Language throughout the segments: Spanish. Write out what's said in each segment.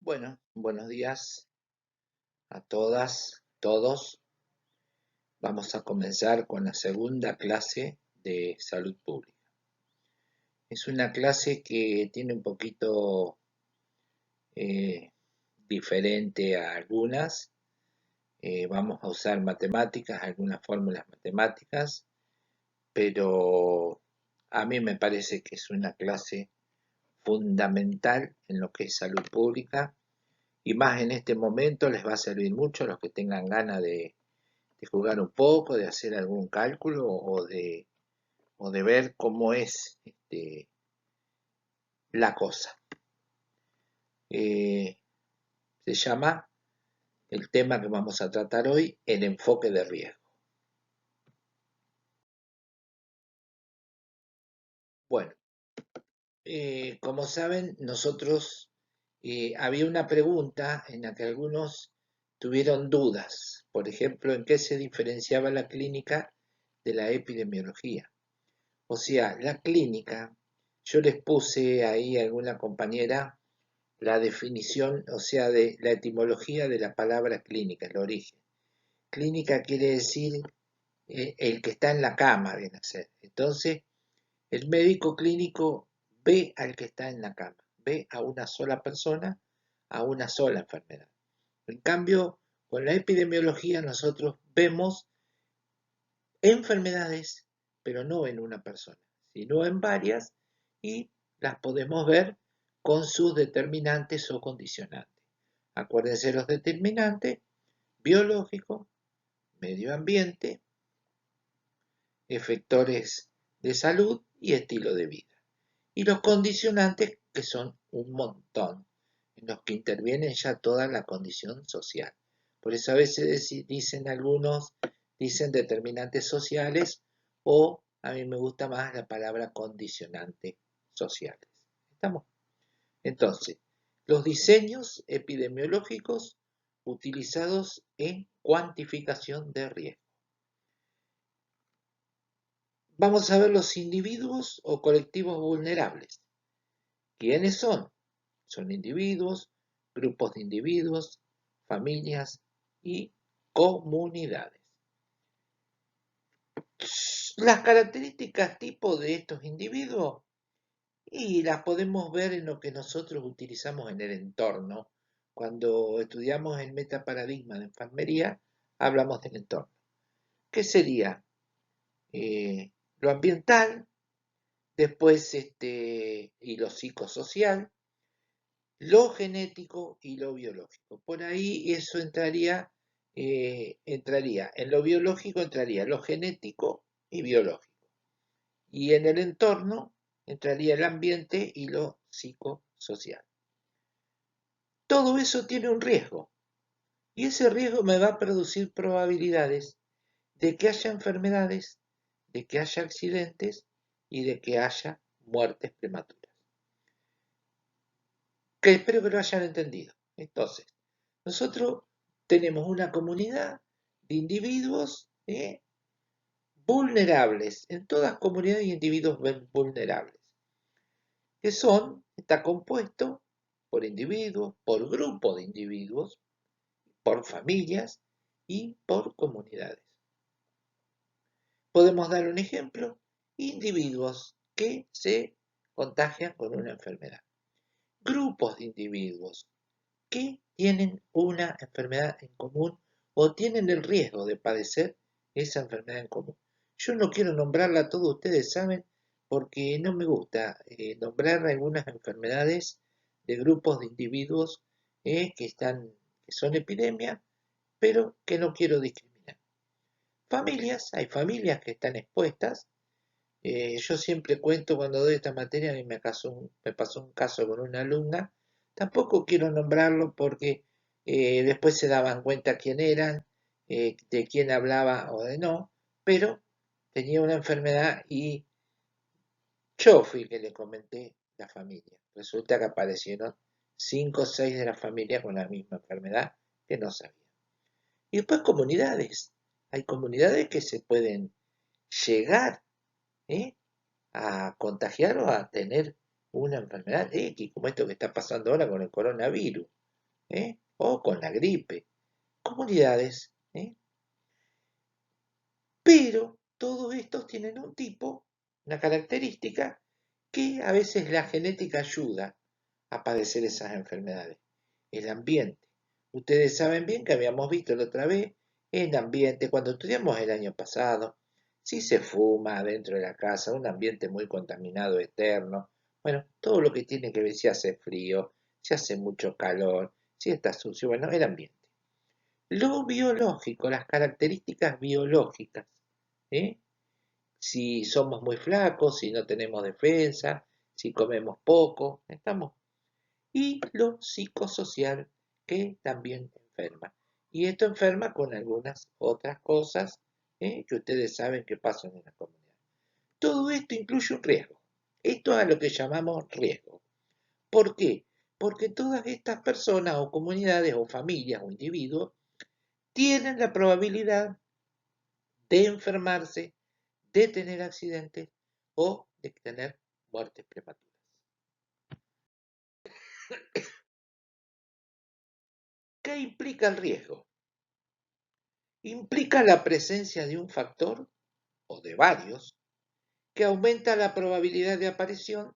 Bueno, buenos días a todas, todos. Vamos a comenzar con la segunda clase de salud pública. Es una clase que tiene un poquito diferente a algunas. Vamos a usar matemáticas, algunas fórmulas matemáticas, pero a mí me parece que es una clase fundamental en lo que es salud pública y más en este momento les va a servir mucho a los que tengan ganas de jugar un poco, de hacer algún cálculo o de ver cómo es la cosa. Se llama el tema que vamos a tratar hoy, el enfoque de riesgo. Bueno, como saben, nosotros había una pregunta en la que algunos tuvieron dudas, por ejemplo, en qué se diferenciaba la clínica de la epidemiología. O sea, la clínica, yo les puse ahí a alguna compañera la definición, o sea, de la etimología de la palabra clínica, el origen. Clínica quiere decir el que está en la cama, viene a ser. Entonces, el médico clínico ve al que está en la cama, ve a una sola persona, a una sola enfermedad. En cambio, con la epidemiología nosotros vemos enfermedades, pero no en una persona, sino en varias y las podemos ver con sus determinantes o condicionantes. Acuérdense los determinantes: biológico, medio ambiente, efectores de salud y estilo de vida. Y los condicionantes, que son un montón, en los que intervienen ya toda la condición social. Por eso a veces dicen algunos, dicen determinantes sociales, o a mí me gusta más la palabra condicionantes sociales. ¿Estamos? Entonces, los diseños epidemiológicos utilizados en cuantificación de riesgo. Vamos a ver los individuos o colectivos vulnerables. ¿Quiénes son? Son individuos, grupos de individuos, familias y comunidades. Las características tipo de estos individuos y las podemos ver en lo que nosotros utilizamos en el entorno. Cuando estudiamos el metaparadigma de enfermería, hablamos del entorno. ¿Qué sería? Lo ambiental, después y lo psicosocial, lo genético y lo biológico. Por ahí eso entraría en lo biológico entraría lo genético y biológico. Y en el entorno entraría el ambiente y lo psicosocial. Todo eso tiene un riesgo. Y ese riesgo me va a producir probabilidades de que haya enfermedades, de que haya accidentes y de que haya muertes prematuras. Que espero que lo hayan entendido. Entonces, nosotros tenemos una comunidad de individuos vulnerables. En todas comunidades hay individuos vulnerables. Que está compuesto por individuos, por grupos de individuos, por familias y por comunidades. Podemos dar un ejemplo: individuos que se contagian con una enfermedad. Grupos de individuos que tienen una enfermedad en común o tienen el riesgo de padecer esa enfermedad en común. Yo no quiero nombrarla, todos ustedes saben, porque no me gusta nombrar algunas enfermedades de grupos de individuos que son epidemia, pero que no quiero discriminar. Familias, hay familias que están expuestas. Yo siempre cuento cuando doy esta materia, a mí me pasó un caso con una alumna. Tampoco quiero nombrarlo porque después se daban cuenta quién eran, de quién hablaba o de no, pero tenía una enfermedad y yo fui el que le comenté la familia. Resulta que aparecieron 5 o 6 de la familia con la misma enfermedad que no sabían. Y después comunidades. Hay comunidades que se pueden llegar a contagiar o a tener una enfermedad X, como esto que está pasando ahora con el coronavirus. o con la gripe, comunidades, pero todos estos tienen un tipo, una característica, que a veces la genética ayuda a padecer esas enfermedades, el ambiente. Ustedes saben bien que habíamos visto la otra vez el ambiente, cuando estudiamos el año pasado, si se fuma dentro de la casa, un ambiente muy contaminado externo, bueno, todo lo que tiene que ver si hace frío, si hace mucho calor, si está sucio, bueno, el ambiente. Lo biológico, las características biológicas, ¿eh? Si somos muy flacos, si no tenemos defensa, si comemos poco, estamos. Y lo psicosocial, que también enferma. Y esto enferma con algunas otras cosas que ustedes saben que pasan en la comunidad. Todo esto incluye un riesgo. Esto es lo que llamamos riesgo. ¿Por qué? Porque todas estas personas o comunidades o familias o individuos tienen la probabilidad de enfermarse, de tener accidentes o de tener muertes prematuras. ¿Qué implica el riesgo? Implica la presencia de un factor, o de varios, que aumenta la probabilidad de aparición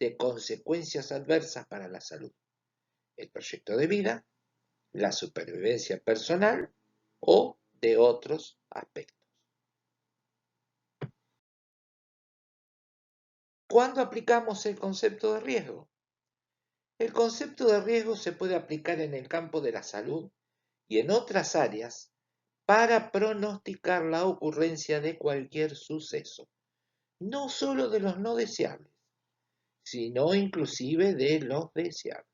de consecuencias adversas para la salud, el proyecto de vida, la supervivencia personal o de otros aspectos. ¿Cuándo aplicamos el concepto de riesgo? El concepto de riesgo se puede aplicar en el campo de la salud y en otras áreas para pronosticar la ocurrencia de cualquier suceso, no solo de los no deseables, sino inclusive de los deseables.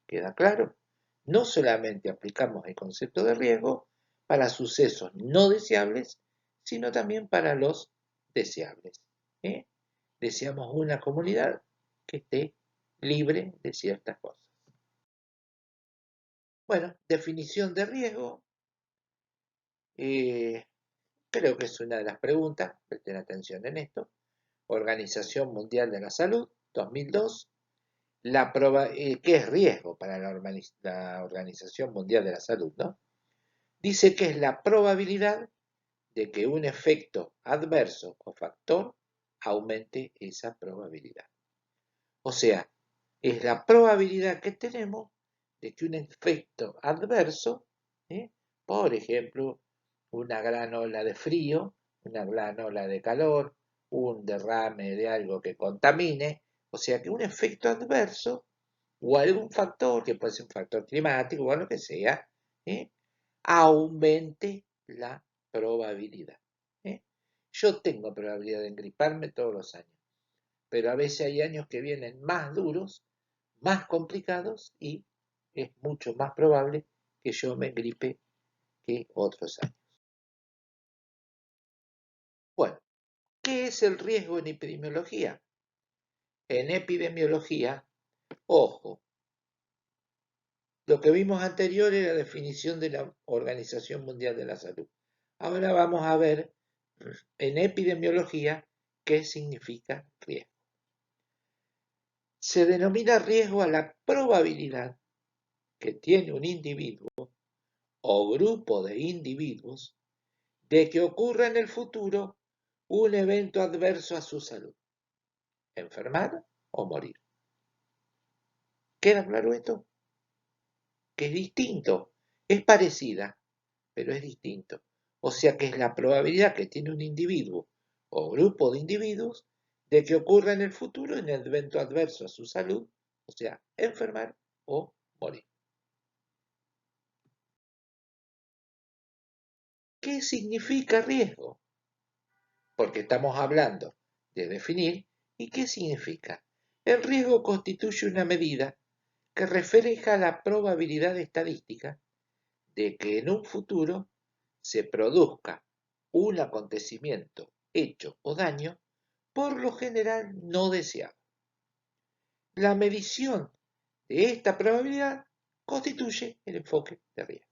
¿Queda claro? No solamente aplicamos el concepto de riesgo para sucesos no deseables, sino también para los deseables. Deseamos una comunidad que esté libre de ciertas cosas. Bueno, definición de riesgo. Creo que es una de las preguntas, presten atención en esto. Organización Mundial de la Salud, 2002. ¿Qué es riesgo para la Organización Mundial de la Salud? ¿No? Dice que es la probabilidad de que un efecto adverso o factor aumente esa probabilidad. O sea, es la probabilidad que tenemos de que un efecto adverso, por ejemplo, una gran ola de frío, una gran ola de calor, un derrame de algo que contamine, o sea que un efecto adverso o algún factor, que puede ser un factor climático o lo que sea, aumente la probabilidad. Yo tengo probabilidad de engriparme todos los años, pero a veces hay años que vienen más duros, más complicados y es mucho más probable que yo me engripe que otros años. Bueno, ¿qué es el riesgo en epidemiología? En epidemiología, ojo, lo que vimos anterior era la definición de la Organización Mundial de la Salud. Ahora vamos a ver en epidemiología qué significa riesgo. Se denomina riesgo a la probabilidad que tiene un individuo o grupo de individuos de que ocurra en el futuro un evento adverso a su salud, enfermar o morir. ¿Queda claro esto? Que es distinto, es parecida, pero es distinto. O sea que es la probabilidad que tiene un individuo o grupo de individuos de que ocurra en el futuro un evento adverso a su salud, o sea, enfermar o morir. ¿Qué significa riesgo? Porque estamos hablando de definir y qué significa. El riesgo constituye una medida que refleja la probabilidad estadística de que en un futuro se produzca un acontecimiento, hecho o daño, por lo general no deseado. La medición de esta probabilidad constituye el enfoque de riesgo.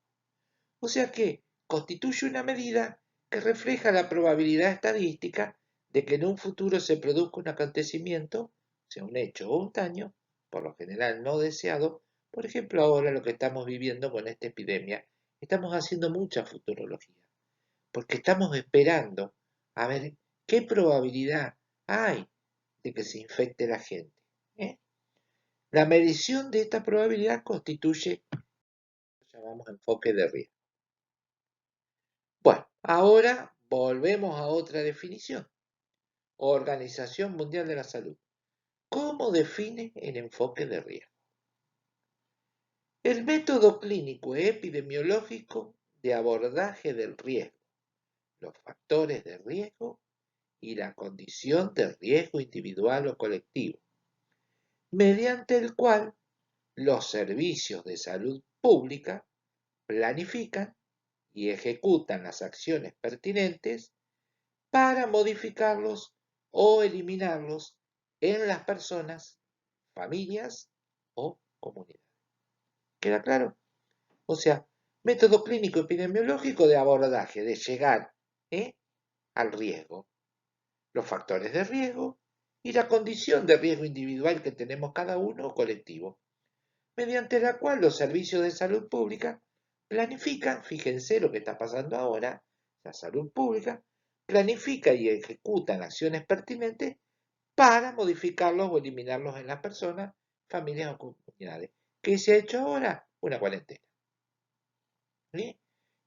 O sea que constituye una medida que refleja la probabilidad estadística de que en un futuro se produzca un acontecimiento, sea un hecho o un daño, por lo general no deseado, Por ejemplo, ahora lo que estamos viviendo con esta epidemia, estamos haciendo mucha futurología, porque estamos esperando a ver qué probabilidad hay de que se infecte la gente. ¿eh? La medición de esta probabilidad constituye lo que llamamos enfoque de riesgo. Bueno, ahora volvemos a otra definición. Organización Mundial de la Salud. ¿Cómo define el enfoque de riesgo? El método clínico e epidemiológico de abordaje del riesgo, los factores de riesgo y la condición de riesgo individual o colectivo, mediante el cual los servicios de salud pública planifican y ejecutan las acciones pertinentes para modificarlos o eliminarlos en las personas, familias o comunidades. ¿Queda claro? O sea, método clínico epidemiológico de abordaje, de llegar al riesgo, los factores de riesgo y la condición de riesgo individual que tenemos cada uno o colectivo, mediante la cual los servicios de salud pública planifican, fíjense lo que está pasando ahora, la salud pública planifica y ejecutan acciones pertinentes para modificarlos o eliminarlos en las personas, familias o comunidades. ¿Qué se ha hecho ahora? Una cuarentena. ¿Sí?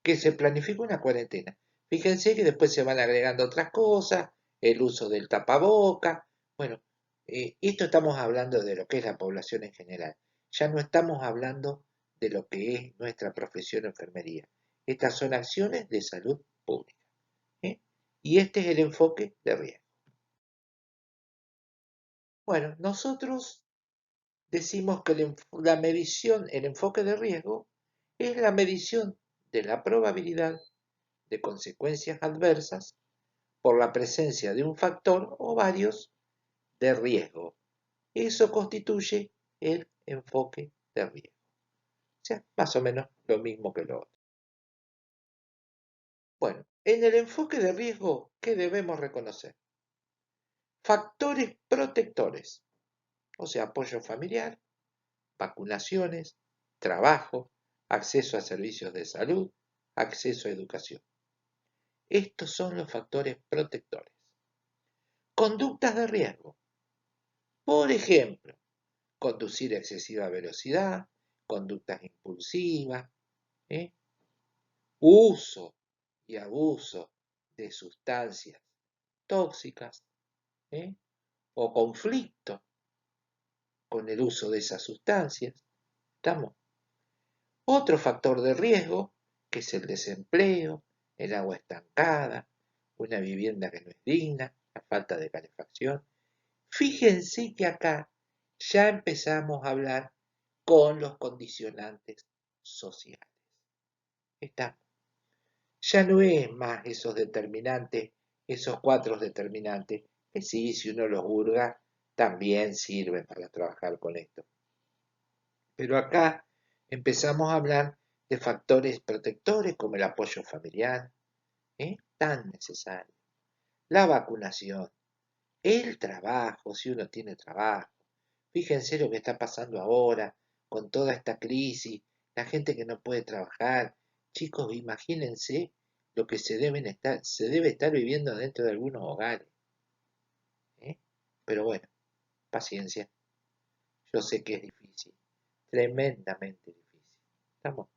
Que se planifica una cuarentena. Fíjense que después se van agregando otras cosas, el uso del tapaboca. Bueno, esto estamos hablando de lo que es la población en general. Ya no estamos hablando de lo que es nuestra profesión enfermería. Estas son acciones de salud pública. ¿eh? Y este es el enfoque de riesgo. Bueno, nosotros decimos que la medición, el enfoque de riesgo, es la medición de la probabilidad de consecuencias adversas por la presencia de un factor o varios de riesgo. Eso constituye el enfoque de riesgo. O sea, más o menos lo mismo que lo otro. Bueno, en el enfoque de riesgo, ¿qué debemos reconocer? Factores protectores, o sea, apoyo familiar, vacunaciones, trabajo, acceso a servicios de salud, acceso a educación. Estos son los factores protectores. Conductas de riesgo. Por ejemplo, conducir a excesiva velocidad, conductas impulsivas, ¿eh? Uso y abuso de sustancias tóxicas ¿eh? o conflicto con el uso de esas sustancias. ¿Estamos? Otro factor de riesgo, que es el desempleo, el agua estancada, una vivienda que no es digna, la falta de calefacción. Fíjense que acá ya empezamos a hablar con los condicionantes sociales. Está. Ya no es más esos determinantes, esos cuatro determinantes, que sí, si uno los hurga, también sirven para trabajar con esto. Pero acá empezamos a hablar de factores protectores como el apoyo familiar, tan necesario, la vacunación, el trabajo, si uno tiene trabajo. Fíjense lo que está pasando ahora con toda esta crisis, la gente que no puede trabajar. Chicos, imagínense lo que se debe estar viviendo dentro de algunos hogares. ¿eh? Pero bueno, paciencia. Yo sé que es difícil, tremendamente difícil. ¿Estamos?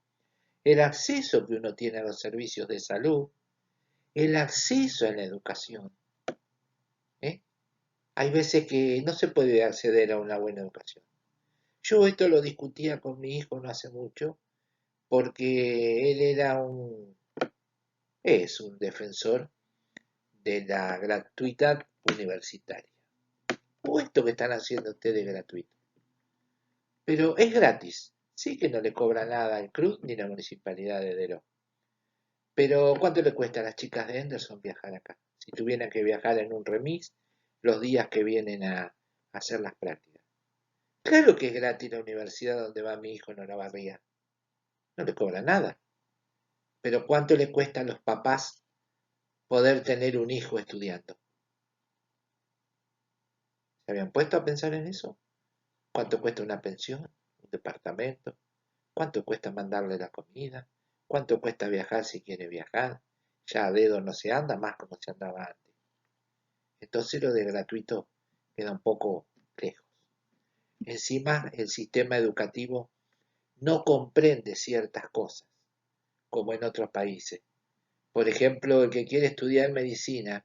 El acceso que uno tiene a los servicios de salud, el acceso a la educación. ¿eh? Hay veces que no se puede acceder a una buena educación. Yo esto lo discutía con mi hijo no hace mucho, porque él es un defensor de la gratuidad universitaria. O esto que están haciendo ustedes gratuito. Pero es gratis. Sí que no le cobra nada al CRUD ni la Municipalidad de Deró. Pero ¿cuánto le cuesta a las chicas de Henderson viajar acá? Si tuvieran que viajar en un remis los días que vienen a hacer las prácticas. Claro que es gratis la universidad donde va mi hijo en Olavarría. No le cobra nada. Pero ¿cuánto le cuesta a los papás poder tener un hijo estudiando? ¿Se habían puesto a pensar en eso? ¿Cuánto cuesta una pensión, un departamento, cuánto cuesta mandarle la comida, cuánto cuesta viajar si quiere viajar. Ya a dedo no se anda más como se andaba antes. Entonces lo de gratuito queda un poco lejos. Encima, el sistema educativo no comprende ciertas cosas, como en otros países. Por ejemplo, el que quiere estudiar medicina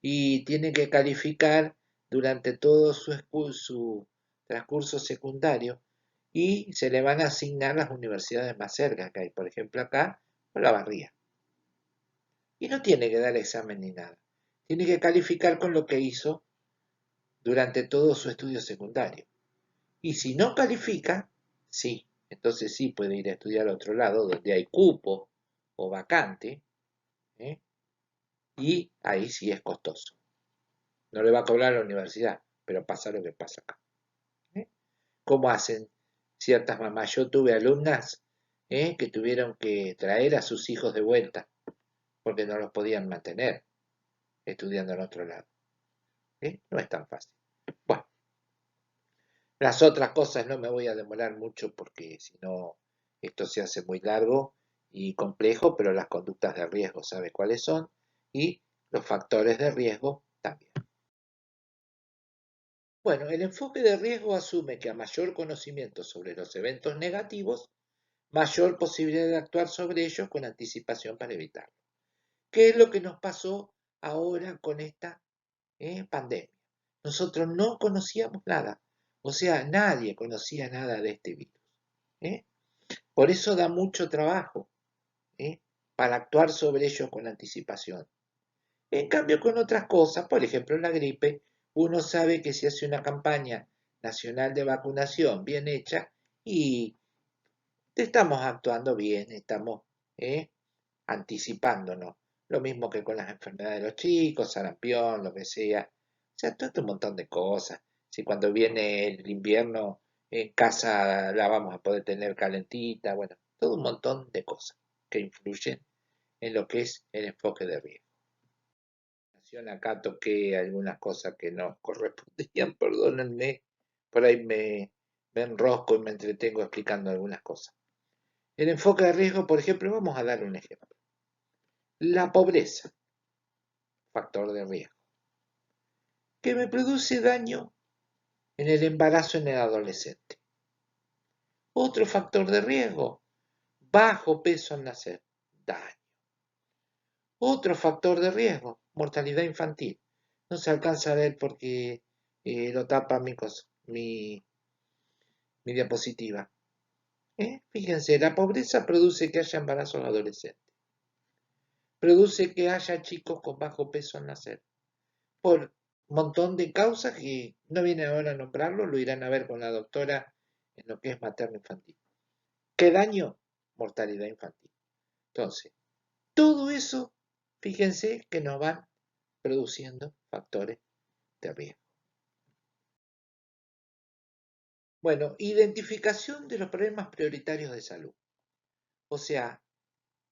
y tiene que calificar durante todo su transcurso secundario y se le van a asignar las universidades más cerca que hay. Por ejemplo, acá, Olavarría. Y no tiene que dar examen ni nada. Tiene que calificar con lo que hizo durante todo su estudio secundario. Y si no califica, sí, entonces sí puede ir a estudiar a otro lado donde hay cupo o vacante, ¿eh? Y ahí sí es costoso. No le va a cobrar a la universidad, pero pasa lo que pasa acá. ¿Eh? ¿Cómo hacen ciertas mamás? Yo tuve alumnas que tuvieron que traer a sus hijos de vuelta porque no los podían mantener estudiando en otro lado. No es tan fácil. Bueno, las otras cosas no me voy a demorar mucho porque si no esto se hace muy largo y complejo, pero las conductas de riesgo sabe cuáles son y los factores de riesgo también. Bueno, el enfoque de riesgo asume que a mayor conocimiento sobre los eventos negativos, mayor posibilidad de actuar sobre ellos con anticipación para evitarlo. ¿Qué es lo que nos pasó ahora con esta pandemia? Nosotros no conocíamos nada, o sea, nadie conocía nada de este virus. ¿eh? Por eso da mucho trabajo ¿eh? para actuar sobre ellos con anticipación. En cambio, con otras cosas, por ejemplo la gripe, uno sabe que si hace una campaña nacional de vacunación bien hecha y estamos actuando bien, estamos anticipándonos. Lo mismo que con las enfermedades de los chicos, sarampión, lo que sea. O sea, todo un montón de cosas. Si cuando viene el invierno en casa la vamos a poder tener calentita, bueno, todo un montón de cosas que influyen en lo que es el enfoque de riesgo. Acá toqué algunas cosas que no correspondían, perdónenme, por ahí me enrosco y me entretengo explicando algunas cosas. El enfoque de riesgo, por ejemplo, vamos a dar un ejemplo. La pobreza, factor de riesgo, que me produce daño en el embarazo en el adolescente. Otro factor de riesgo, bajo peso al nacer, daño. Otro factor de riesgo, mortalidad infantil. No se alcanza a ver porque lo tapa mi diapositiva. Fíjense, la pobreza produce que haya embarazos adolescentes. Produce que haya chicos con bajo peso al nacer. Por un montón de causas que no viene ahora a nombrarlo, lo irán a ver con la doctora en lo que es materno-infantil. ¿Qué daño? Mortalidad infantil. Entonces, todo eso, fíjense que nos van produciendo factores de riesgo. Bueno, identificación de los problemas prioritarios de salud. O sea,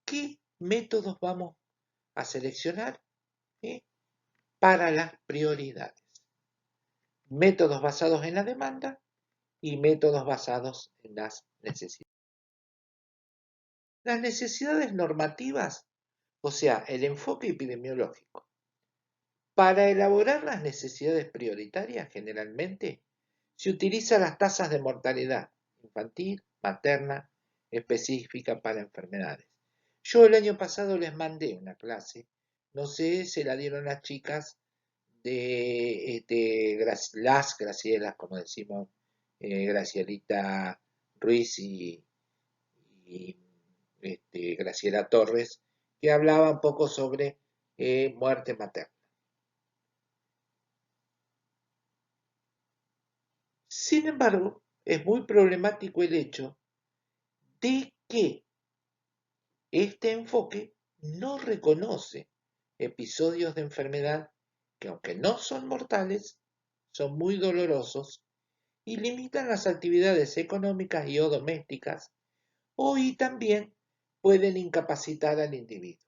¿qué métodos vamos a seleccionar para las prioridades? Métodos basados en la demanda y métodos basados en las necesidades. Las necesidades normativas, o sea, el enfoque epidemiológico. Para elaborar las necesidades prioritarias, generalmente, se utilizan las tasas de mortalidad infantil, materna, específica para enfermedades. Yo el año pasado les mandé una clase, no sé, se la dieron las chicas de las Gracielas, como decimos, Gracielita Ruiz y Graciela Torres, que hablaba un poco sobre muerte materna. Sin embargo, es muy problemático el hecho de que este enfoque no reconoce episodios de enfermedad que, aunque no son mortales, son muy dolorosos y limitan las actividades económicas y o domésticas, y también pueden incapacitar al individuo.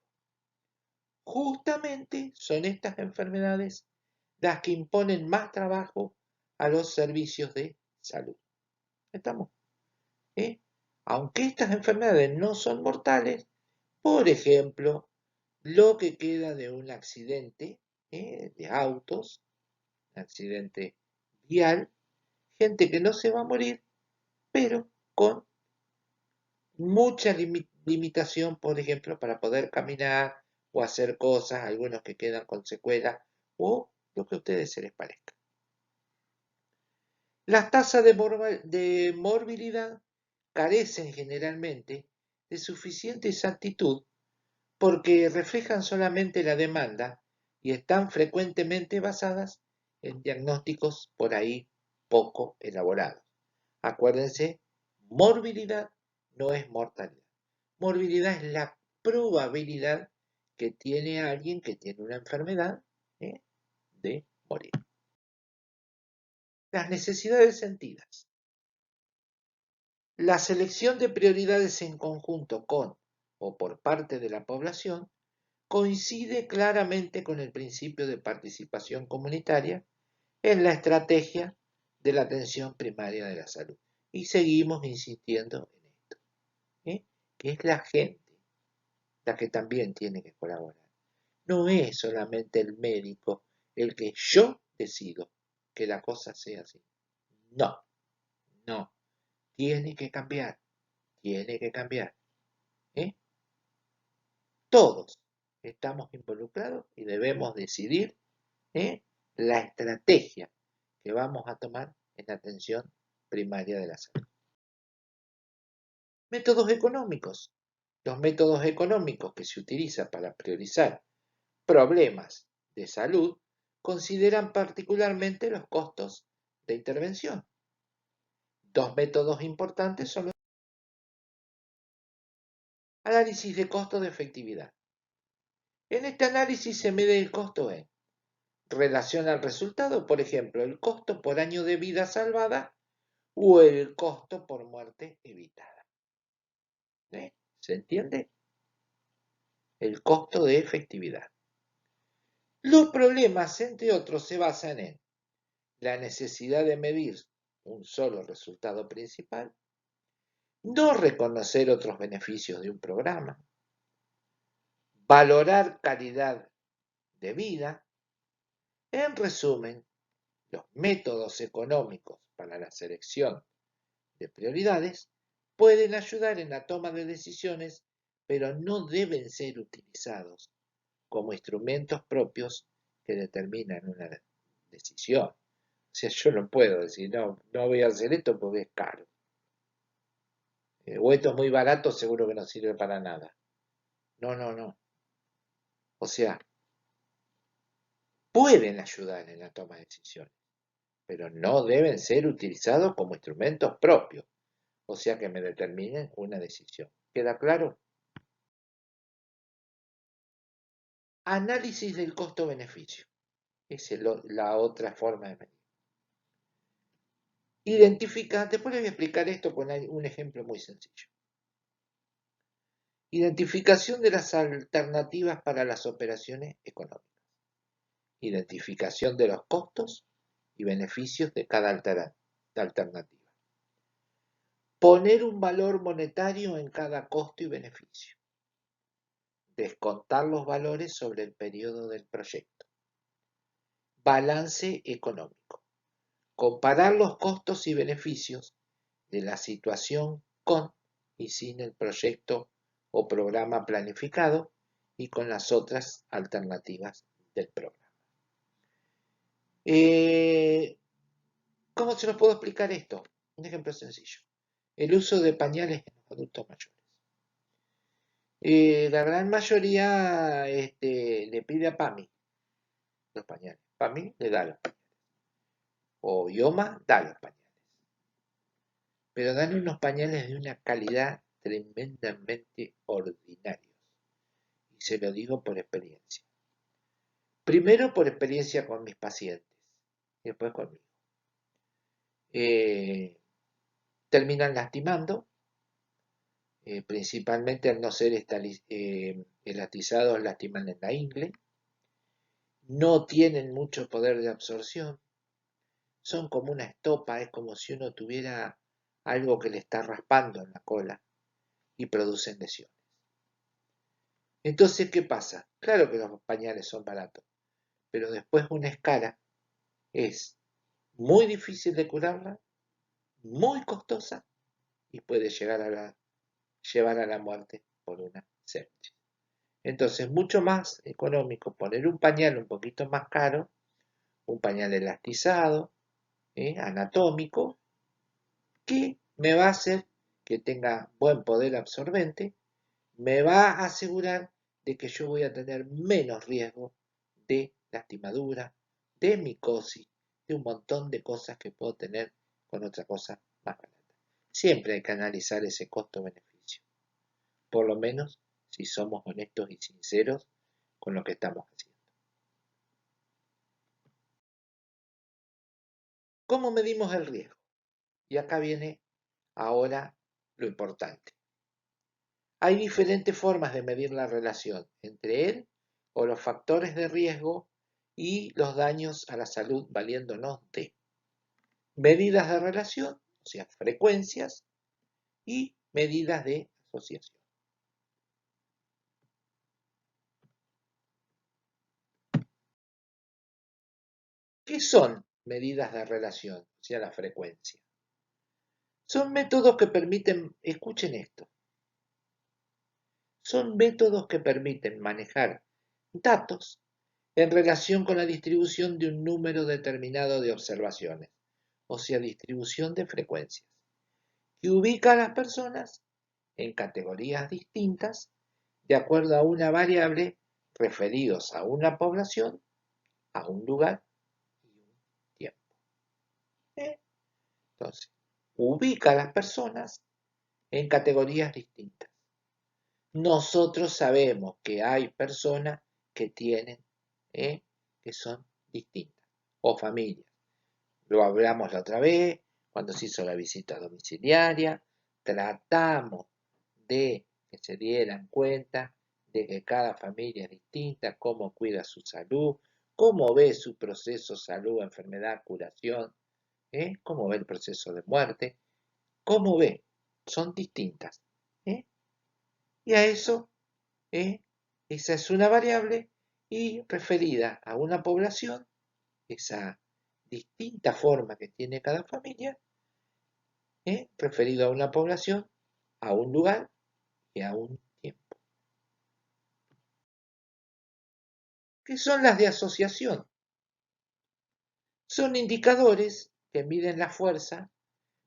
Justamente son estas enfermedades las que imponen más trabajo a los servicios de salud. ¿Estamos? ¿eh? Aunque estas enfermedades no son mortales, por ejemplo, lo que queda de un accidente de autos, un accidente vial, gente que no se va a morir, pero con mucha limitación, por ejemplo, para poder caminar o hacer cosas, algunos que quedan con secuelas o lo que a ustedes se les parezca. Las tasas de morbilidad carecen generalmente de suficiente exactitud porque reflejan solamente la demanda y están frecuentemente basadas en diagnósticos por ahí poco elaborados. Acuérdense, morbilidad no es mortalidad. Morbilidad es la probabilidad que tiene alguien que tiene una enfermedad de morir. Las necesidades sentidas. La selección de prioridades en conjunto con o por parte de la población coincide claramente con el principio de participación comunitaria en la estrategia de la atención primaria de la salud. Y seguimos insistiendo en esto, que es la gente la que también tiene que colaborar. No es solamente el médico el que yo decido que la cosa sea así. No, no, tiene que cambiar, tiene que cambiar. ¿eh? Todos estamos involucrados y debemos decidir la estrategia que vamos a tomar en la atención primaria de la salud. Métodos económicos. Los métodos económicos que se utilizan para priorizar problemas de salud consideran particularmente los costos de intervención. Dos métodos importantes son los análisis de costo de efectividad. En este análisis se mide el costo en relación al resultado, por ejemplo, el costo por año de vida salvada o el costo por muerte evitada. ¿Se entiende? El costo de efectividad. Los problemas, entre otros, se basan en la necesidad de medir un solo resultado principal, no reconocer otros beneficios de un programa, valorar calidad de vida. En resumen, los métodos económicos para la selección de prioridades pueden ayudar en la toma de decisiones, pero no deben ser utilizados como instrumentos propios que determinan una decisión. O sea, yo no puedo decir, no, no voy a hacer esto porque es caro. O esto es muy barato, seguro que no sirve para nada. No, no, no. O sea, pueden ayudar en la toma de decisiones, pero no deben ser utilizados como instrumentos propios. O sea, que me determinen una decisión. ¿Queda claro? Análisis del costo-beneficio. Esa es la otra forma de medir. Identifica, después les voy a explicar esto con un ejemplo muy sencillo. Identificación de las alternativas para las operaciones económicas. Identificación de los costos y beneficios de cada alternativa. Poner un valor monetario en cada costo y beneficio. Descontar los valores sobre el periodo del proyecto. Balance económico. Comparar los costos y beneficios de la situación con y sin el proyecto o programa planificado y con las otras alternativas del programa. ¿Cómo se los puedo explicar esto? Un ejemplo sencillo. El uso de pañales en los adultos mayores. La gran mayoría le pide a PAMI los pañales. PAMI le da los pañales. O IOMA da los pañales. Pero dan unos pañales de una calidad tremendamente ordinarios. Y se lo digo por experiencia. Primero por experiencia con mis pacientes y después conmigo. Terminan lastimando, principalmente al no ser elastizados, lastiman en la ingle. No tienen mucho poder de absorción. Son como una estopa, es como si uno tuviera algo que le está raspando en la cola y producen lesiones. Entonces, ¿qué pasa? Claro que los pañales son baratos, pero después una escala es muy difícil de curarla, muy costosa y puede llevar a la muerte por una sepsis. Entonces, mucho más económico poner un pañal un poquito más caro, un pañal elastizado, anatómico, que me va a hacer que tenga buen poder absorbente, me va a asegurar de que yo voy a tener menos riesgo de lastimadura, de micosis, de un montón de cosas que puedo tener con otra cosa más barata. Siempre hay que analizar ese costo-beneficio, por lo menos si somos honestos y sinceros con lo que estamos haciendo. ¿Cómo medimos el riesgo? Y acá viene ahora lo importante. Hay diferentes formas de medir la relación entre él o los factores de riesgo y los daños a la salud valiéndonos de medidas de relación, o sea, frecuencias, y medidas de asociación. ¿Qué son medidas de relación, o sea, la frecuencia? Son métodos que permiten, escuchen esto, son métodos que permiten manejar datos en relación con la distribución de un número determinado de observaciones, o sea, distribución de frecuencias, que ubica a las personas en categorías distintas de acuerdo a una variable referidos a una población, a un lugar y un tiempo. Entonces, ubica a las personas en categorías distintas. Nosotros sabemos que hay personas que tienen, que son distintas, o familias. Lo hablamos la otra vez, cuando se hizo la visita domiciliaria, tratamos de que se dieran cuenta de que cada familia es distinta, cómo cuida su salud, cómo ve su proceso salud, enfermedad, curación, cómo ve el proceso de muerte, cómo ve, son distintas. ¿eh? Y a eso, esa es una variable y referida a una población, esa distinta forma que tiene cada familia, referido a una población, a un lugar y a un tiempo. ¿Qué son las de asociación? Son indicadores que miden la fuerza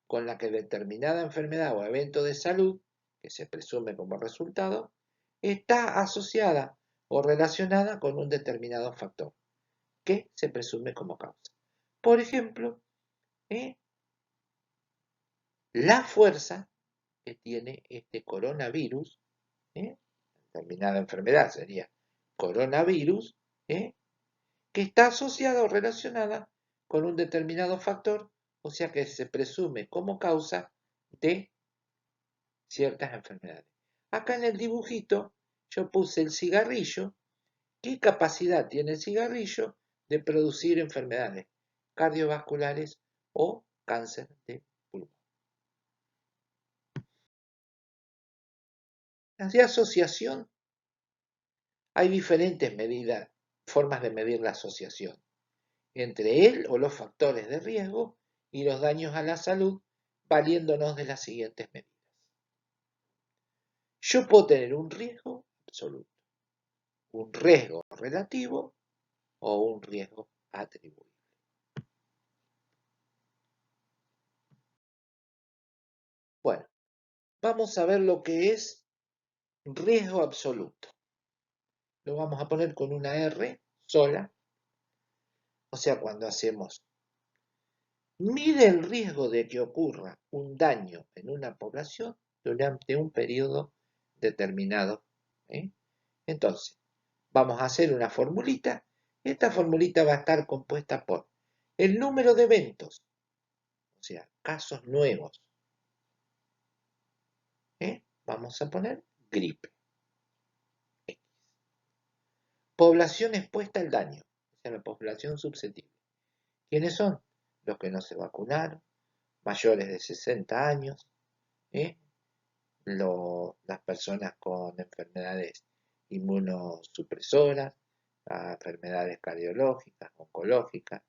con la que determinada enfermedad o evento de salud, que se presume como resultado, está asociada o relacionada con un determinado factor, que se presume como causa. Por ejemplo, la fuerza que tiene este coronavirus, determinada enfermedad sería coronavirus, que está asociada o relacionada con un determinado factor, o sea que se presume como causa de ciertas enfermedades. Acá en el dibujito yo puse el cigarrillo. ¿Qué capacidad tiene el cigarrillo de producir enfermedades cardiovasculares o cáncer de pulmón? Las de asociación, hay diferentes medidas, formas de medir la asociación entre él o los factores de riesgo y los daños a la salud, valiéndonos de las siguientes medidas. Yo puedo tener un riesgo absoluto, un riesgo relativo o un riesgo atribuible. Bueno, vamos a ver lo que es riesgo absoluto. Lo vamos a poner con una R sola, o sea, cuando hacemos mide el riesgo de que ocurra un daño en una población durante un periodo determinado. Entonces, vamos a hacer una formulita. Esta formulita va a estar compuesta por el número de eventos, o sea, casos nuevos. Vamos a poner gripe. Población expuesta al daño, o sea, la población susceptible. ¿Quiénes son? Los que no se vacunaron, mayores de 60 años, las personas con enfermedades inmunosupresoras, enfermedades cardiológicas, oncológicas,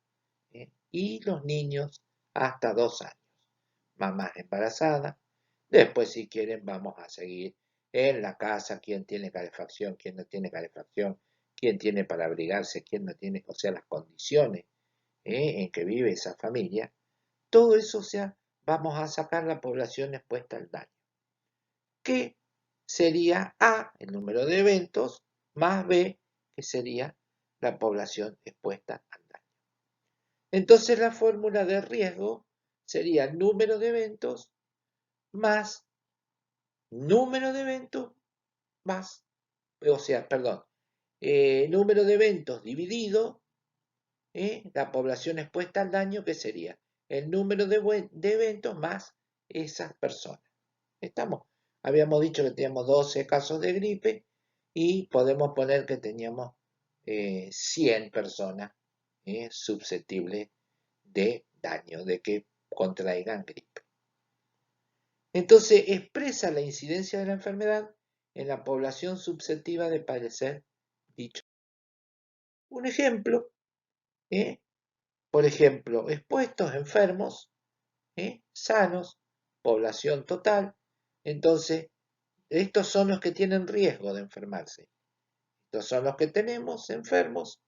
y los niños hasta 2 años, mamás embarazadas. Después, si quieren, vamos a seguir en la casa, quién tiene calefacción, quién no tiene calefacción, quién tiene para abrigarse, quién no tiene, o sea, las condiciones en que vive esa familia. Todo eso, o sea, vamos a sacar la población expuesta al daño, que sería A, el número de eventos, más B, que sería la población expuesta al daño. Entonces la fórmula de riesgo sería número de eventos más número de eventos más, o sea, perdón, número de eventos dividido la población expuesta al daño, que sería el número de eventos más esas personas. ¿Estamos? Habíamos dicho que teníamos 12 casos de gripe y podemos poner que teníamos 100 personas susceptibles de daño, de que contraigan gripe. Entonces expresa la incidencia de la enfermedad en la población susceptiva de padecer dicho. Un ejemplo, por ejemplo, expuestos, enfermos, sanos, población total. Entonces, estos son los que tienen riesgo de enfermarse. Estos son los que tenemos enfermos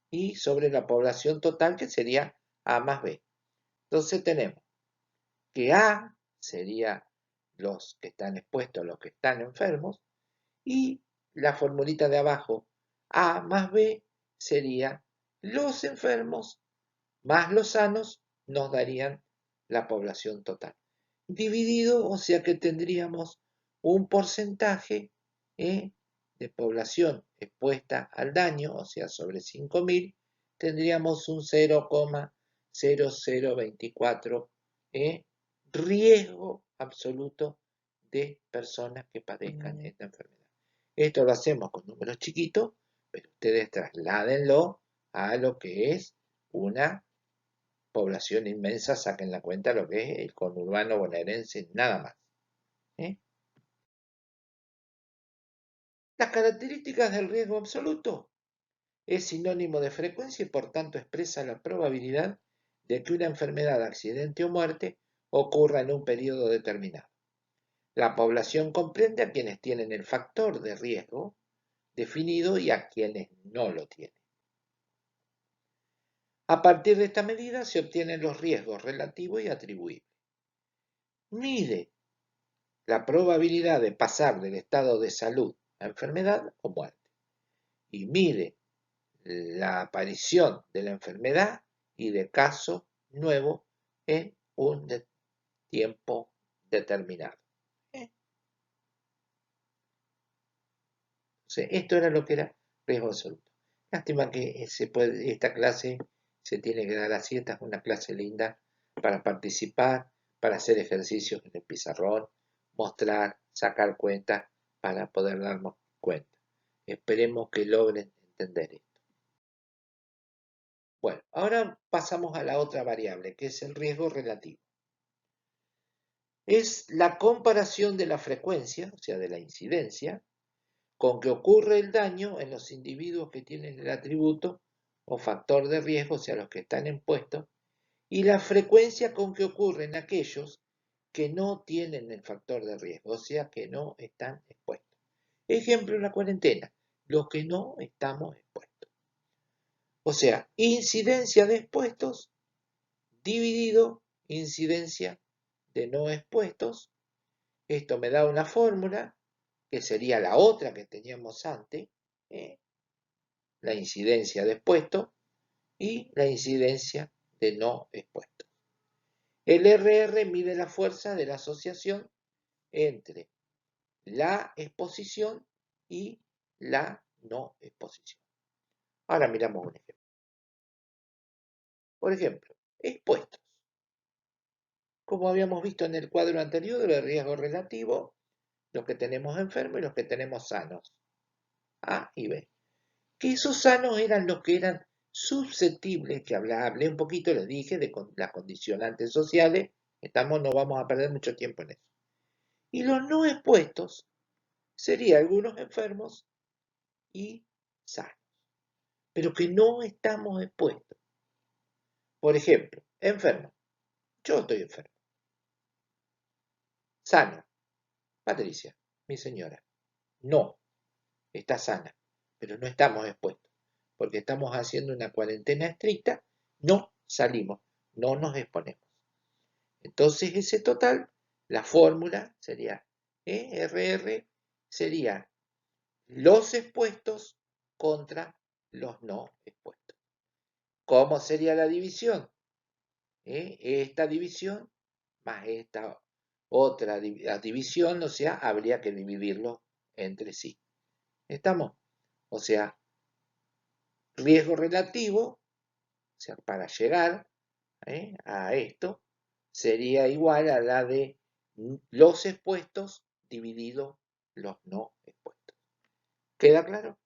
y sobre la población total, que sería A más B. Entonces tenemos que A sería los que están expuestos, los que están enfermos, y la formulita de abajo, A más B, sería los enfermos más los sanos, nos darían la población total. Dividido, o sea que tendríamos un porcentaje de población expuesta al daño, o sea, sobre 5.000, tendríamos un 0,0024 riesgo absoluto de personas que padezcan esta enfermedad. Esto lo hacemos con números chiquitos, pero ustedes trasládenlo a lo que es una población inmensa, saquen la cuenta lo que es el conurbano bonaerense, nada más. Las características del riesgo absoluto es sinónimo de frecuencia y por tanto expresa la probabilidad de que una enfermedad, accidente o muerte ocurra en un periodo determinado. La población comprende a quienes tienen el factor de riesgo definido y a quienes no lo tienen. A partir de esta medida se obtienen los riesgos relativos y atribuibles. Mide la probabilidad de pasar del estado de salud a enfermedad o muerte y mide la aparición de la enfermedad y de caso nuevo en un tiempo determinado. Entonces, esto era lo que era riesgo absoluto. Lástima que esta clase se tiene que dar así, esta es una clase linda para participar, para hacer ejercicios en el pizarrón, mostrar, sacar cuentas para poder darnos cuenta. Esperemos que logren entender esto. Bueno, ahora pasamos a la otra variable, que es el riesgo relativo. Es la comparación de la frecuencia, o sea, de la incidencia, con que ocurre el daño en los individuos que tienen el atributo o factor de riesgo, o sea, los que están expuestos, y la frecuencia con que ocurre en aquellos que no tienen el factor de riesgo, o sea, que no están expuestos. Ejemplo, la cuarentena, los que no estamos expuestos. O sea, incidencia de expuestos dividido incidencia de no expuestos. Esto me da una fórmula que sería la otra que teníamos antes, la incidencia de expuestos y la incidencia de no expuestos. El RR mide la fuerza de la asociación entre la exposición y la no exposición. Ahora miramos un ejemplo. Por ejemplo, expuestos. Como habíamos visto en el cuadro anterior del riesgo relativo, los que tenemos enfermos y los que tenemos sanos. A y B. Que esos sanos eran los que eran susceptibles, que hablé un poquito, les dije, de las condicionantes sociales, No vamos a perder mucho tiempo en eso. Y los no expuestos serían algunos enfermos y sanos, pero que no estamos expuestos. Por ejemplo, enfermo. Yo estoy enfermo. Sano. Patricia, mi señora. No, está sana, pero no estamos expuestos, porque estamos haciendo una cuarentena estricta, no salimos, no nos exponemos. Entonces ese total, la fórmula sería RR, sería los expuestos contra los no expuestos. ¿Cómo sería la división? Esta división más esta otra división, o sea, habría que dividirlo entre sí. ¿Estamos? O sea, riesgo relativo, o sea, para llegar a esto, sería igual a la de los expuestos dividido los no expuestos. ¿Queda claro?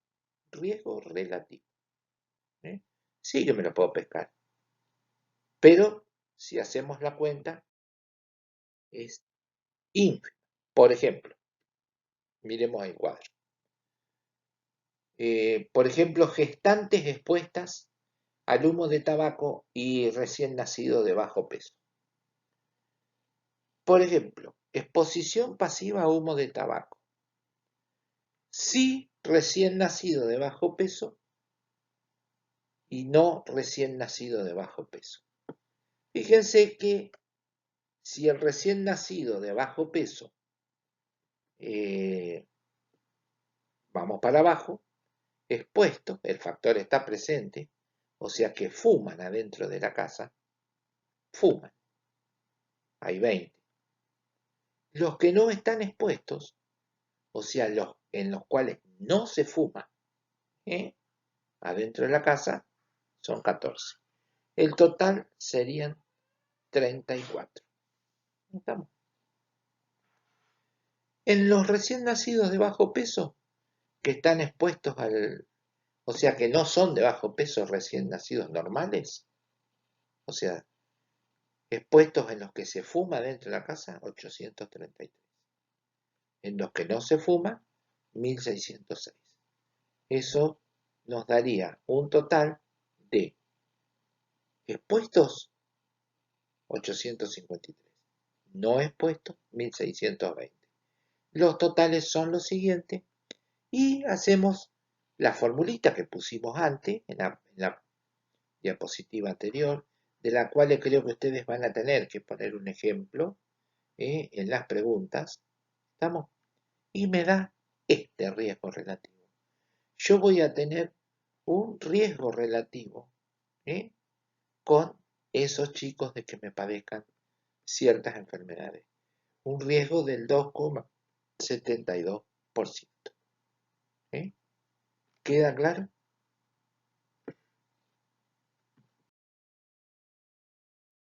Riesgo relativo. Sí que me lo puedo pescar. Pero si hacemos la cuenta, es ínfimo. Por ejemplo, miremos el cuadro. Por ejemplo, gestantes expuestas al humo de tabaco y recién nacido de bajo peso. Por ejemplo, exposición pasiva a humo de tabaco. Sí, recién nacido de bajo peso y no recién nacido de bajo peso. Fíjense que si el recién nacido de bajo peso, vamos para abajo, expuesto, el factor está presente, o sea que fuman adentro de la casa, fuman, hay 20. Los que no están expuestos, o sea, los en los cuales no se fuma, adentro de la casa, son 14. El total serían 34. ¿Estamos? En los recién nacidos de bajo peso, que están expuestos o sea, que no son de bajo peso recién nacidos normales, o sea, expuestos en los que se fuma dentro de la casa, 833. En los que no se fuma, 1606. Eso nos daría un total de expuestos, 853. No expuestos, 1620. Los totales son los siguientes y hacemos la formulita que pusimos antes en la diapositiva anterior, de la cual creo que ustedes van a tener que poner un ejemplo en las preguntas. ¿Estamos? Y me da este riesgo relativo. Yo voy a tener un riesgo relativo con esos chicos de que me padezcan ciertas enfermedades. Un riesgo del 2,72%. ¿Queda claro?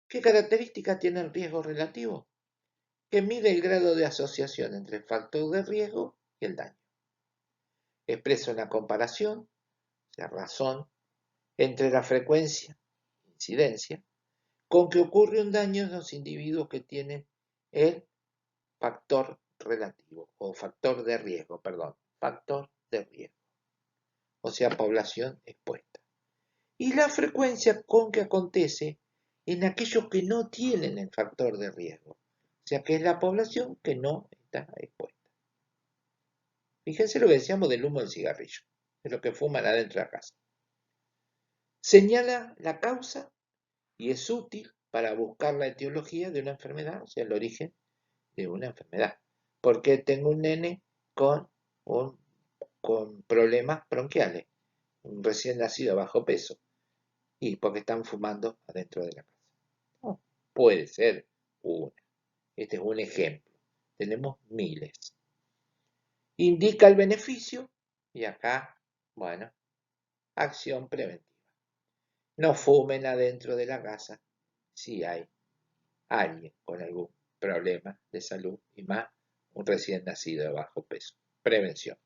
¿Qué características tiene el riesgo relativo? Que mide el grado de asociación entre el factor de riesgo y el daño. Expresa una comparación, o sea, razón, entre la frecuencia, incidencia, con que ocurre un daño en los individuos que tienen el factor relativo, o factor de riesgo, factor de riesgo, o sea, población expuesta. Y la frecuencia con que acontece en aquellos que no tienen el factor de riesgo, o sea, que es la población que no está expuesta. Fíjense lo que decíamos del humo del cigarrillo, de lo que fuman adentro de la casa. Señala la causa y es útil para buscar la etiología de una enfermedad, o sea, el origen de una enfermedad. Porque tengo un nene con problemas bronquiales, un recién nacido bajo peso, y porque están fumando adentro de la casa. No, puede ser una. Este es un ejemplo. Tenemos miles. Indica el beneficio y acá, bueno, acción preventiva. No fumen adentro de la casa si hay alguien con algún problema de salud y más un recién nacido de bajo peso. Prevención.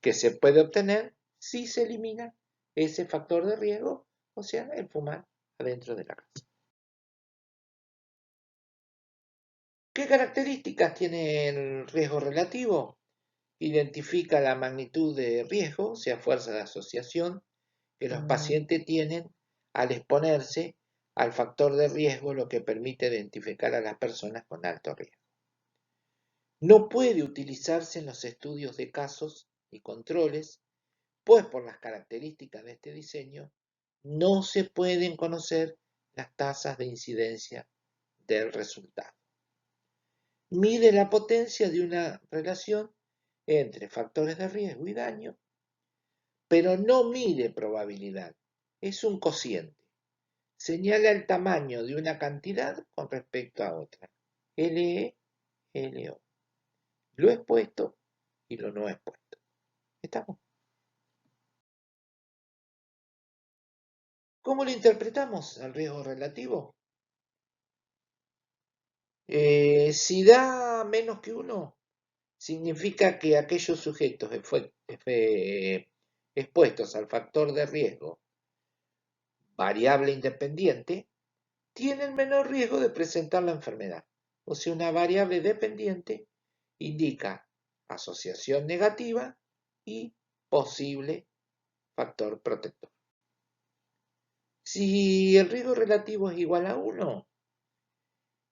Que se puede obtener si se elimina ese factor de riesgo, o sea, el fumar adentro de la casa. ¿Qué características tiene el riesgo relativo? Identifica la magnitud de riesgo, o sea, fuerza de asociación, que los pacientes tienen al exponerse al factor de riesgo, lo que permite identificar a las personas con alto riesgo. No puede utilizarse en los estudios de casos y controles, pues por las características de este diseño no se pueden conocer las tasas de incidencia del resultado. Mide la potencia de una relación entre factores de riesgo y daño, pero no mide probabilidad, es un cociente. Señala el tamaño de una cantidad con respecto a otra. LE, LO. Lo expuesto y lo no expuesto. ¿Estamos? ¿Cómo lo interpretamos al riesgo relativo? Si da menos que 1, significa que aquellos sujetos expuestos al factor de riesgo variable independiente tienen menor riesgo de presentar la enfermedad. O sea, una variable dependiente indica asociación negativa y posible factor protector. Si el riesgo relativo es igual a 1,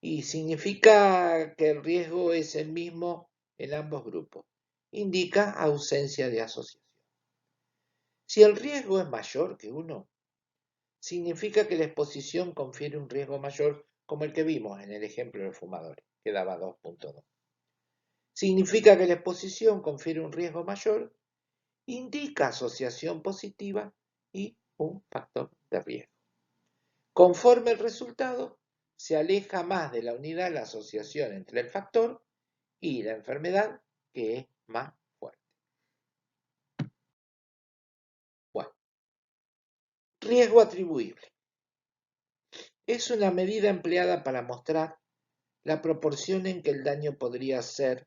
y significa que el riesgo es el mismo en ambos grupos, indica ausencia de asociación. Si el riesgo es mayor que 1, significa que la exposición confiere un riesgo mayor, como el que vimos en el ejemplo del fumador, que daba 2.2. Significa que la exposición confiere un riesgo mayor, indica asociación positiva y un factor de riesgo. Conforme el resultado, se aleja más de la unidad la asociación entre el factor y la enfermedad, que es más fuerte. Bueno, riesgo atribuible. Es una medida empleada para mostrar la proporción en que el daño podría ser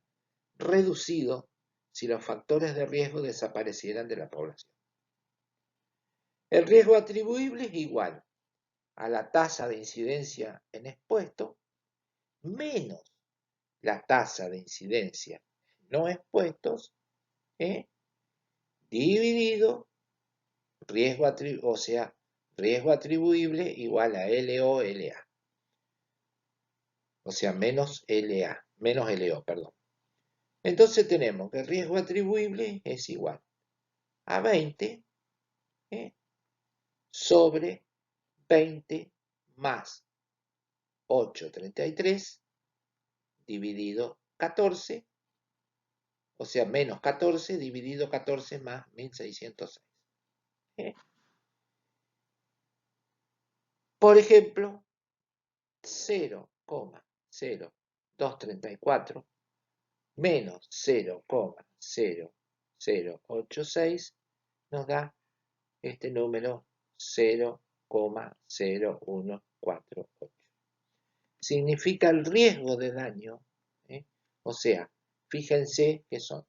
reducido si los factores de riesgo desaparecieran de la población. El riesgo atribuible es igual a la tasa de incidencia en expuesto menos la tasa de incidencia en no expuestos, dividido riesgo atribuible igual a LO-LA. O sea, menos LA, menos LO, perdón. Entonces tenemos que el riesgo atribuible es igual a 20 sobre 20 más 8,33 dividido 14, o sea, menos 14 dividido 14 más 1606. Por ejemplo, 0,0234 menos 0,0086 nos da este número 0,0148. Significa el riesgo de daño, o sea, fíjense que son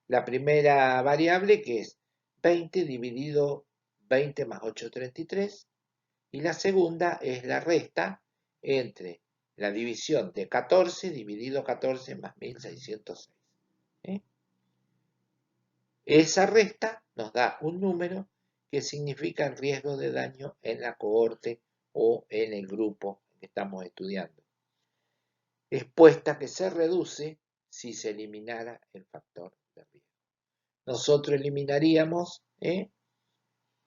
la primera variable, que es 20 dividido 20 más 833, y la segunda es la resta entre la división de 14 dividido 14 más 1606. Esa resta nos da un número que significa el riesgo de daño en la cohorte o en el grupo que estamos estudiando. Expuesta que se reduce si se eliminara el factor de riesgo. Nosotros eliminaríamos en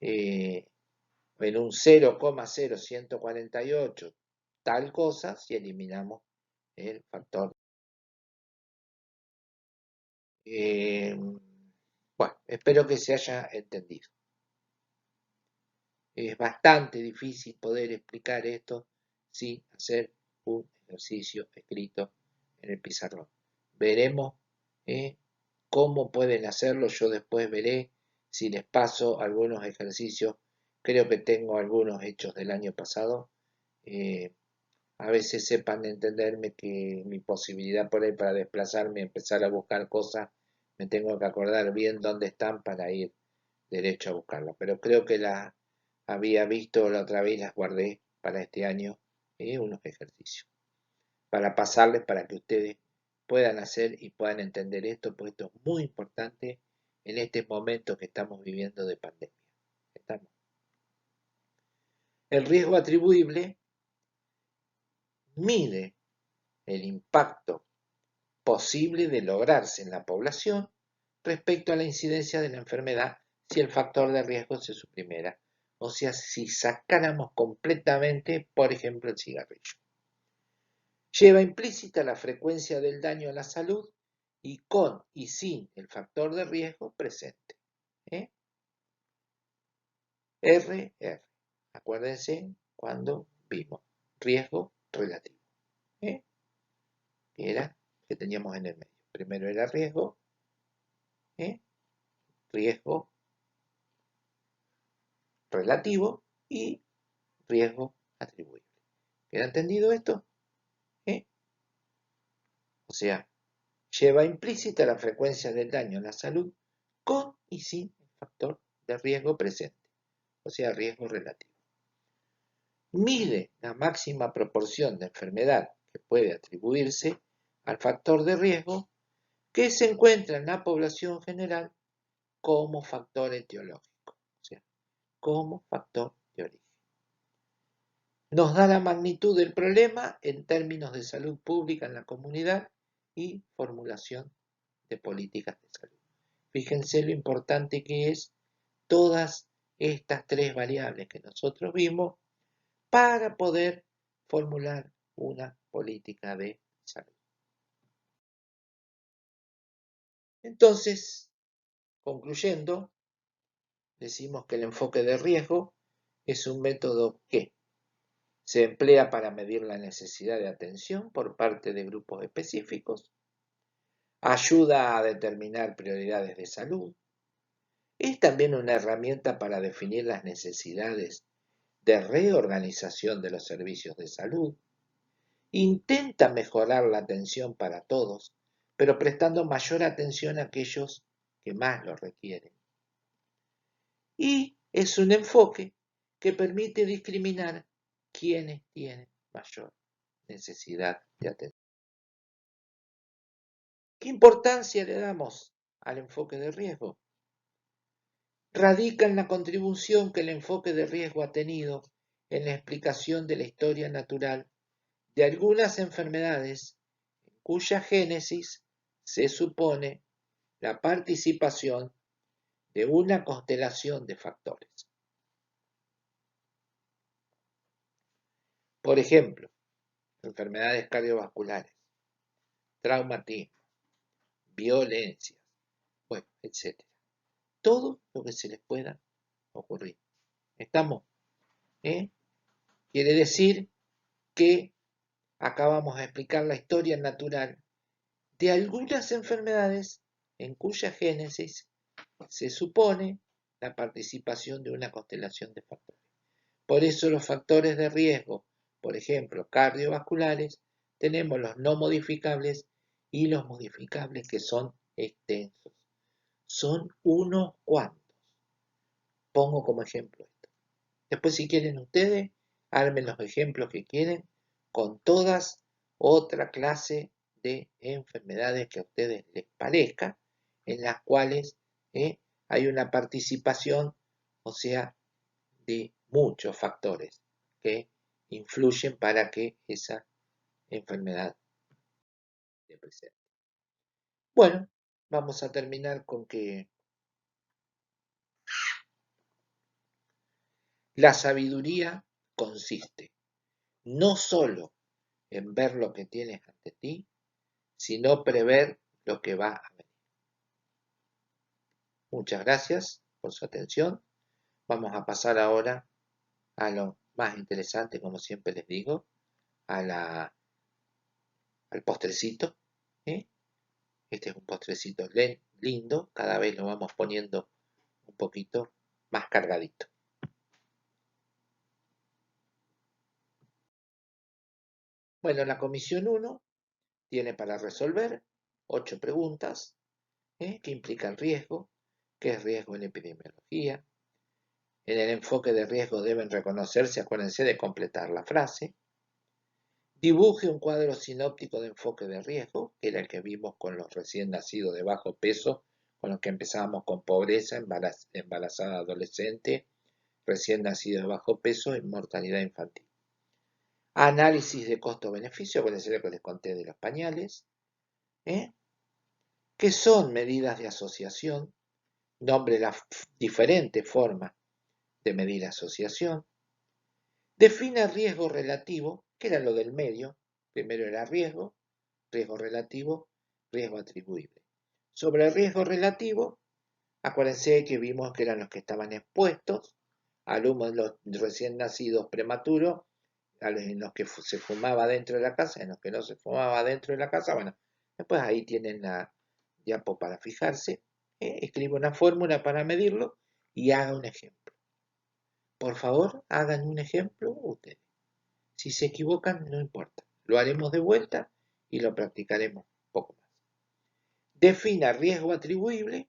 un 0,0148 tal cosa si eliminamos el factor. Bueno, espero que se haya entendido. Es bastante difícil poder explicar esto sin hacer un ejercicio escrito en el pizarrón. Veremos cómo pueden hacerlo. Yo después veré si les paso algunos ejercicios. Creo que tengo algunos hechos del año pasado. A veces sepan entenderme que mi posibilidad por ahí para desplazarme y empezar a buscar cosas, me tengo que acordar bien dónde están para ir derecho a buscarlas. Pero creo que las había visto la otra vez, las guardé para este año, unos ejercicios. para pasarles para que ustedes puedan hacer y puedan entender esto, porque esto es muy importante en este momento que estamos viviendo de pandemia. El riesgo atribuible mide el impacto posible de lograrse en la población respecto a la incidencia de la enfermedad si el factor de riesgo se suprimiera. O sea, si sacáramos completamente, por ejemplo, el cigarrillo. Lleva implícita la frecuencia del daño a la salud y con y sin el factor de riesgo presente. RR. Acuérdense cuando vimos riesgo relativo. Que era que teníamos en el medio. Primero era riesgo, riesgo relativo y riesgo atribuible. ¿Queda entendido esto? O sea, lleva implícita la frecuencia del daño a la salud con y sin el factor de riesgo presente, o sea, riesgo relativo. Mide la máxima proporción de enfermedad que puede atribuirse al factor de riesgo que se encuentra en la población general como factor etiológico, o sea, como factor de origen. Nos da la magnitud del problema en términos de salud pública en la comunidad y formulación de políticas de salud. Fíjense lo importante que es todas estas tres variables que nosotros vimos para poder formular una política de salud. Entonces, concluyendo, decimos que el enfoque de riesgo es un método que se emplea para medir la necesidad de atención por parte de grupos específicos, ayuda a determinar prioridades de salud, es también una herramienta para definir las necesidades de reorganización de los servicios de salud, intenta mejorar la atención para todos, pero prestando mayor atención a aquellos que más lo requieren. Y es un enfoque que permite discriminar quienes tienen mayor necesidad de atención. ¿Qué importancia le damos al enfoque de riesgo? Radica en la contribución que el enfoque de riesgo ha tenido en la explicación de la historia natural de algunas enfermedades cuya génesis se supone la participación de una constelación de factores. Por ejemplo, enfermedades cardiovasculares, traumatismo, violencias, bueno, etc. Todo lo que se les pueda ocurrir. ¿Estamos? Quiere decir que acá vamos a explicar la historia natural de algunas enfermedades en cuya génesis se supone la participación de una constelación de factores. Por eso los factores de riesgo, por ejemplo, cardiovasculares, tenemos los no modificables y los modificables que son extensos. Son unos cuantos. Pongo como ejemplo esto. Después, si quieren ustedes, armen los ejemplos que quieren con todas otra clase de enfermedades que a ustedes les parezca, en las cuales hay una participación, o sea, de muchos factores que influyen para que esa enfermedad se presente. Bueno, vamos a terminar con que la sabiduría consiste no solo en ver lo que tienes ante ti, sino prever lo que va a venir. Muchas gracias por su atención. Vamos a pasar ahora a lo más interesante, como siempre les digo, al postrecito. Este es un postrecito lindo, cada vez lo vamos poniendo un poquito más cargadito. Bueno, la comisión 1 tiene para resolver 8 preguntas que implican riesgo, qué es riesgo en epidemiología. En el enfoque de riesgo deben reconocerse, acuérdense de completar la frase. Dibuje un cuadro sinóptico de enfoque de riesgo, que era el que vimos con los recién nacidos de bajo peso, con los que empezábamos con pobreza, embarazada adolescente, recién nacido de bajo peso y mortalidad infantil. Análisis de costo-beneficio, puede ser lo que les conté de los pañales, que son medidas de asociación, nombre las diferentes formas de medir asociación. Define riesgo relativo, que era lo del medio, primero era riesgo relativo, riesgo atribuible. Sobre el riesgo relativo, acuérdense que vimos que eran los que estaban expuestos al humo de los recién nacidos prematuros, en los que se fumaba dentro de la casa, en los que no se fumaba dentro de la casa. Bueno, después ahí tienen la diapo para fijarse. Escribe una fórmula para medirlo y haga un ejemplo. Por favor, hagan un ejemplo ustedes. Si se equivocan, no importa. Lo haremos de vuelta y lo practicaremos un poco más. Defina riesgo atribuible,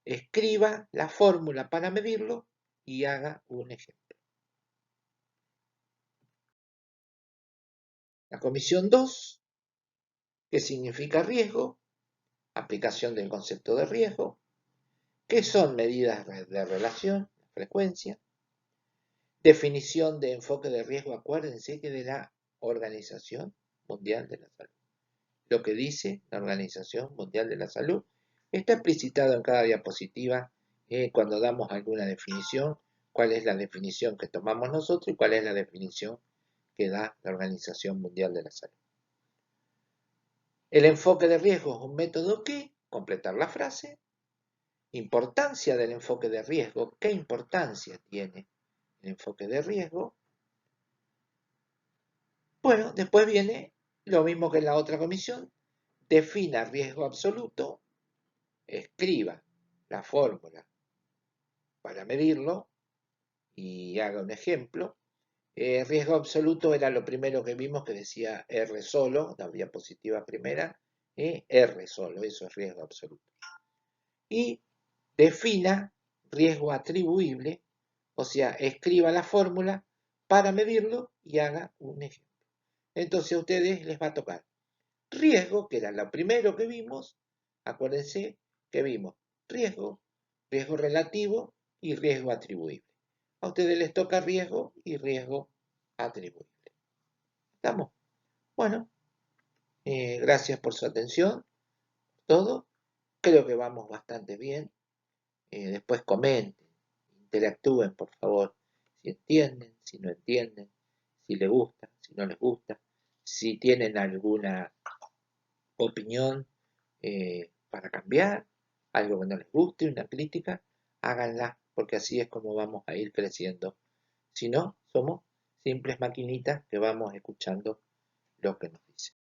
escriba la fórmula para medirlo y haga un ejemplo. La comisión 2, ¿qué significa riesgo? Aplicación del concepto de riesgo. ¿Qué son medidas de relación? Frecuencia. Definición de enfoque de riesgo, acuérdense que de la Organización Mundial de la Salud. Lo que dice la Organización Mundial de la Salud está explicitado en cada diapositiva cuando damos alguna definición, cuál es la definición que tomamos nosotros y cuál es la definición que da la Organización Mundial de la Salud. El enfoque de riesgo es un método que, completar la frase, importancia del enfoque de riesgo, ¿qué importancia tiene el enfoque de riesgo? Bueno, después viene lo mismo que en la otra comisión, defina riesgo absoluto, escriba la fórmula para medirlo y haga un ejemplo. Riesgo absoluto era lo primero que vimos que decía R solo, la diapositiva primera, R solo, eso es riesgo absoluto. Y defina riesgo atribuible, o sea, escriba la fórmula para medirlo y haga un ejemplo. Entonces a ustedes les va a tocar riesgo, que era lo primero que vimos, acuérdense que vimos riesgo, riesgo relativo y riesgo atribuible. A ustedes les toca riesgo y riesgo atribuible. ¿Estamos? Bueno, gracias por su atención, todo. Creo que vamos bastante bien. Después comenten, interactúen, por favor. Si entienden, si no entienden, si les gusta, si no les gusta, si tienen alguna opinión para cambiar, algo que no les guste, una crítica, háganla, porque así es como vamos a ir creciendo. Si no, somos simples maquinitas que vamos escuchando lo que nos dicen.